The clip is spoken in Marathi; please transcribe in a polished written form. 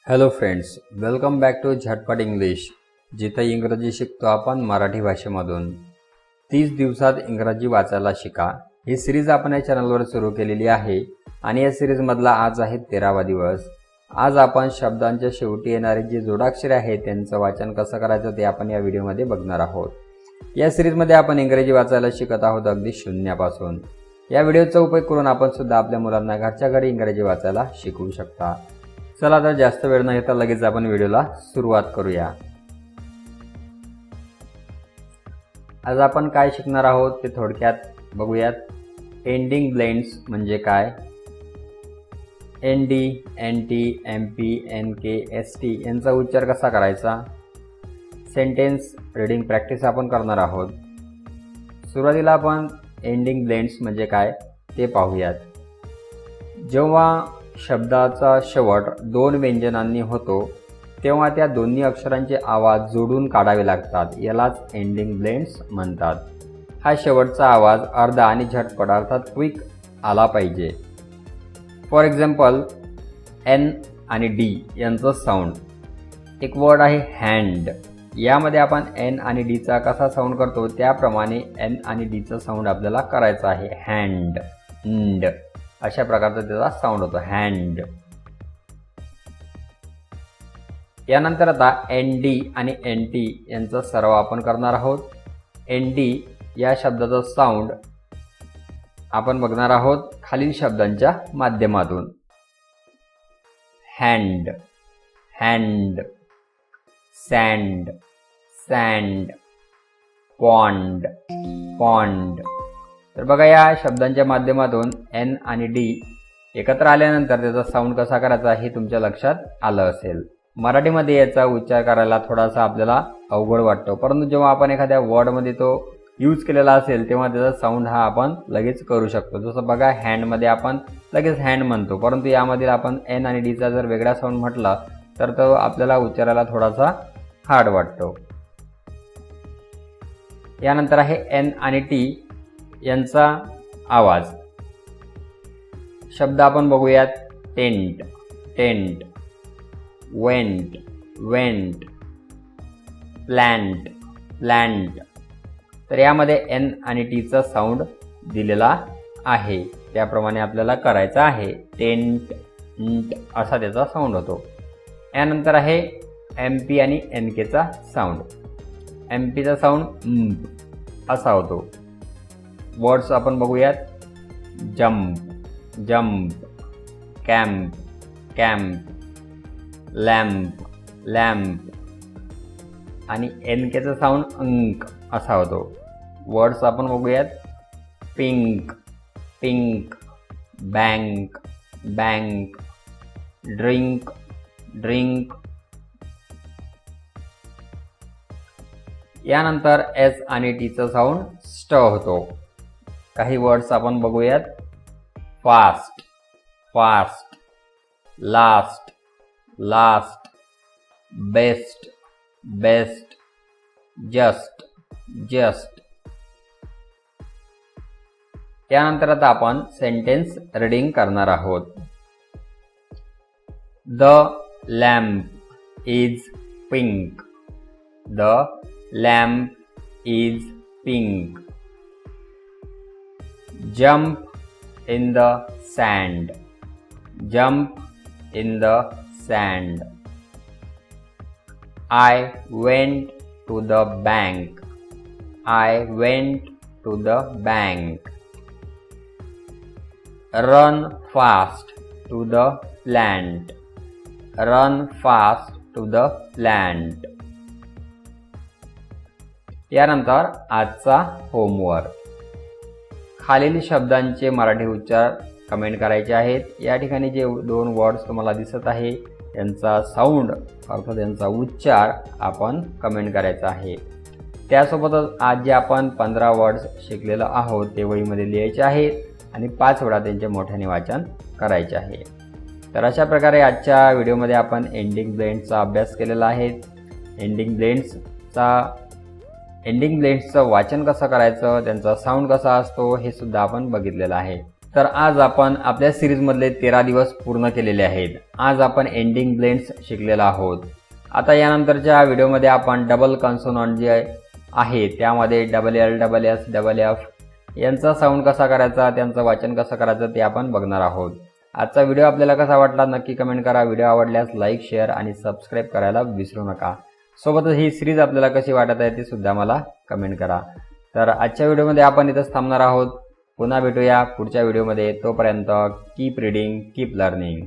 Hello friends, welcome back to Jhatpat English, जिथे इंग्रजी शिकतो आपण मराठी भाषेमधून. 30 दिवसात इंग्रजी वाचायला शिका ही सिरीज आपण या चॅनलवर सुरू केलेली आहे आणि या सिरीजमधला आज आहे 13वा दिवस. आज आपण शब्दांच्या शेवटी येणारे जे जोडाक्षरे आहेत त्यांचं वाचन कसं करायचं ते आपण या व्हिडिओमध्ये बघणार आहोत. या सिरीजमध्ये आपण इंग्रजी वाचायला शिकत आहोत अगदी शून्यापासून. या व्हिडिओचा उपयोग करून आपण सुद्धा आपल्या मुलांना घरच्या घरी इंग्रजी वाचायला शिकवू शकता. चला तर जास्त वेळ न घेता लगेच आपण व्हिडिओला सुरुवात करूया. आज आपण काय शिकणार आहोत ते थोडक्यात बघूयात. एंडिंग ब्लेंड्स म्हणजे काय? ND, NT, MP, NK, ST यांचा उच्चार कसा करायचा? सेंटेन्स रीडिंग प्रॅक्टिस आपण करणार आहोत. सुरुवातीला आपण एंडिंग ब्लेंड्स म्हणजे काय ते पाहूयात. जेव्हा शब्दाचा शेवट दोन व्यंजनांनी होतो तेव्हा त्या दोन्ही अक्षरांचे आवाज जोडून काढावे लागतात. यालाच एंडिंग ब्लेंड्स म्हणतात. हा शेवटचा आवाज अर्धा आणि झटपट अर्थात क्विक आला पाहिजे. फॉर एक्झाम्पल, N आणि D यांचं साऊंड. एक वर्ड आहे हँड. यामध्ये आपण N आणि D चा कसा साऊंड करतो त्याप्रमाणे N आणि D चा साऊंड आपल्याला करायचा आहे. हँड, इंड अशा प्रकारचा त्याचा साऊंड होतो. हँड. यानंतर आता ND आणि NT यांचा सराव आपण करणार आहोत. ND या शब्दाचा साऊंड आपण बघणार आहोत खालील शब्दांच्या माध्यमातून. Hand, hand, sand, sand, pond, pond. तर बघा, या शब्दांच्या माध्यमातून N आणि D एकत्र आल्यानंतर त्याचा साऊंड कसा करायचा हे तुमच्या लक्षात आलं असेल. मराठीमध्ये याचा उच्चार करायला थोडासा आपल्याला अवघड वाटतो, परंतु जेव्हा आपण एखाद्या वर्डमध्ये तो यूज केलेला असेल तेव्हा त्याचा साऊंड हा आपण लगेच करू शकतो. जसं बघा, हँडमध्ये आपण लगेच हँड म्हणतो, परंतु यामध्ये आपण N आणि D चा जर वेगळा साऊंड म्हटला तर तो आपल्याला उच्चारायला थोडासा हार्ड वाटतो. यानंतर आहे N आणि T यांचा आवाज. शब्द आपण बघूयात. Tent, tent, went, went, plant, plant. तर यामध्ये N आणि T चा साऊंड दिलेला आहे, त्याप्रमाणे आपल्याला करायचा आहे. टेंट, असा त्याचा साऊंड होतो. यानंतर आहे MP आणि NK चा साऊंड. MP चा साऊंड असा होतो. वर्ड्स आपण बघूयात. Jump, jump, camp, camp, lamp, lamp. आणि NK चा साऊंड अंक असा होतो. वर्ड्स आपण बघूयात. Pink, pink, bank, bank, drink, drink. यानंतर S आणि T चा साऊंड स्ट होतो. काही वर्ड्स आपण बघूयात. Fast, fast, last, last, best, best, just, just. यानंतर आता आपण सेंटेन्स रीडिंग करणार आहोत. The lamp is pink. The lamp is pink. Jump in the sand. Jump in the sand. I went to the bank. I went to the bank. Run fast to the plant. Run fast to the plant. यानंतर आजचा होमवर्क. खालील शब्दांचे मराठी उच्चार कमेंट करायचे आहेत. या ठिकाणी जे दोन वर्ड्स तुम्हाला दिसत आहे यांचा साऊंड अर्थात यांचा उच्चार आपण कमेंट करायचा आहे. त्यासोबतच आज जे आपण 15 वर्ड्स शिकलेलो आहोत ते वहीमध्ये लिहायचे आहेत आणि 5 वेळा त्यांचे मोठ्याने वाचन करायचे आहे. तर अशा प्रकारे आजच्या व्हिडिओमध्ये आपण एंडिंग ब्लेंड्सचा अभ्यास केलेला आहे. एंडिंग ब्लेंड्सचं वाचन कसं करायचं, त्यांचा साऊंड कसा असतो हे सुद्धा आपण बघितलेलं आहे. तर आज आपण आपल्या सिरीजमधले 13 दिवस पूर्ण केलेले आहेत. आज आपण एंडिंग ब्लेंड्स शिकलेलो आहोत. आता यानंतरच्या व्हिडिओमध्ये आपण डबल कॉन्सोनंट जे आहे त्यामध्ये LL, SS, FF यांचा साऊंड कसा करायचा, त्यांचं वाचन कसं करायचं ते आपण बघणार आहोत. आजचा व्हिडिओ आपल्याला कसा वाटला नक्की कमेंट करा. व्हिडिओ आवडल्यास लाईक, शेअर आणि सबस्क्राईब करायला विसरू नका. सोबतच ही सिरीज आपल्याला कशी वाटत आहे ते सुद्धा मला कमेंट करा. तर आजच्या व्हिडिओमध्ये आपण इथंच थांबणार आहोत. पुन्हा भेटूया पुढच्या व्हिडिओमध्ये. तोपर्यंत कीप रीडिंग, कीप लर्निंग.